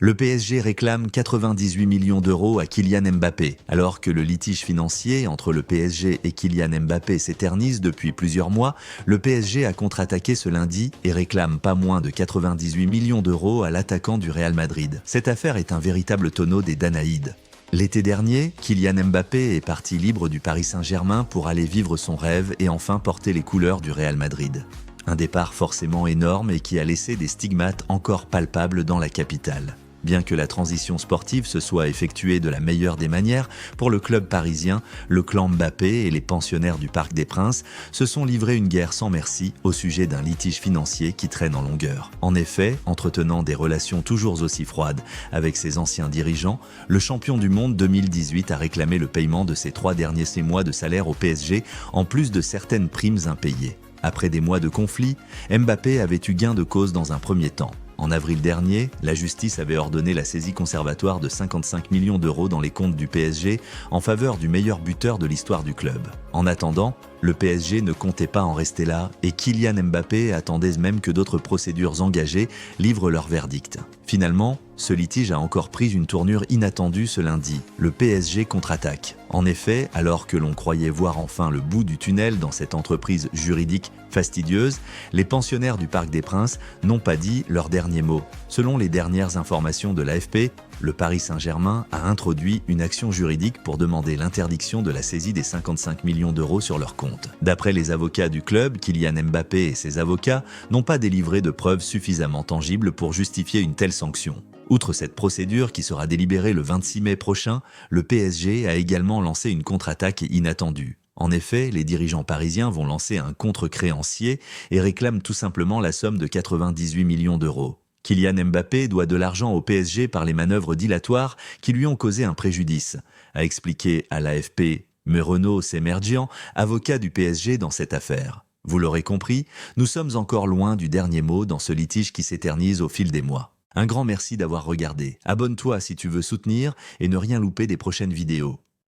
Le PSG réclame 98 millions d'euros à Kylian Mbappé, alors que le litige financier entre le PSG et Kylian Mbappé s'éternise depuis plusieurs mois. Le PSG a contre-attaqué ce lundi et réclame pas moins de 98 millions d'euros à l'attaquant du Real Madrid. Cette affaire est un véritable tonneau des Danaïdes. L'été dernier, Kylian Mbappé est parti libre du Paris Saint-Germain pour aller vivre son rêve et enfin porter les couleurs du Real Madrid. Un départ forcément énorme et qui a laissé des stigmates encore palpables dans la capitale. Bien que la transition sportive se soit effectuée de la meilleure des manières, pour le club parisien, le clan Mbappé et les pensionnaires du Parc des Princes se sont livrés une guerre sans merci au sujet d'un litige financier qui traîne en longueur. En effet, entretenant des relations toujours aussi froides avec ses anciens dirigeants, le champion du monde 2018 a réclamé le paiement de ses 3 derniers mois de salaire au PSG, en plus de certaines primes impayées. Après des mois de conflit, Mbappé avait eu gain de cause dans un premier temps. En avril dernier, la justice avait ordonné la saisie conservatoire de 55 millions d'euros dans les comptes du PSG en faveur du meilleur buteur de l'histoire du club. En attendant, le PSG ne comptait pas en rester là et Kylian Mbappé attendait même que d'autres procédures engagées livrent leur verdict. Finalement, ce litige a encore pris une tournure inattendue ce lundi. Le PSG contre-attaque. En effet, alors que l'on croyait voir enfin le bout du tunnel dans cette entreprise juridique fastidieuse, les pensionnaires du Parc des Princes n'ont pas dit leur dernier mot. Selon les dernières informations de l'AFP, le Paris Saint-Germain a introduit une action juridique pour demander l'interdiction de la saisie des 55 millions d'euros sur leur compte. D'après les avocats du club, Kylian Mbappé et ses avocats n'ont pas délivré de preuves suffisamment tangibles pour justifier une telle sanction. Outre cette procédure qui sera délibérée le 26 mai prochain, le PSG a également lancé une contre-attaque inattendue. En effet, les dirigeants parisiens vont lancer un contre-créancier et réclament tout simplement la somme de 98 millions d'euros. Kylian Mbappé doit de l'argent au PSG par les manœuvres dilatoires qui lui ont causé un préjudice, a expliqué à l'AFP Renaud Semerjian, avocat du PSG dans cette affaire. Vous l'aurez compris, nous sommes encore loin du dernier mot dans ce litige qui s'éternise au fil des mois. Un grand merci d'avoir regardé. Abonne-toi si tu veux soutenir et ne rien louper des prochaines vidéos.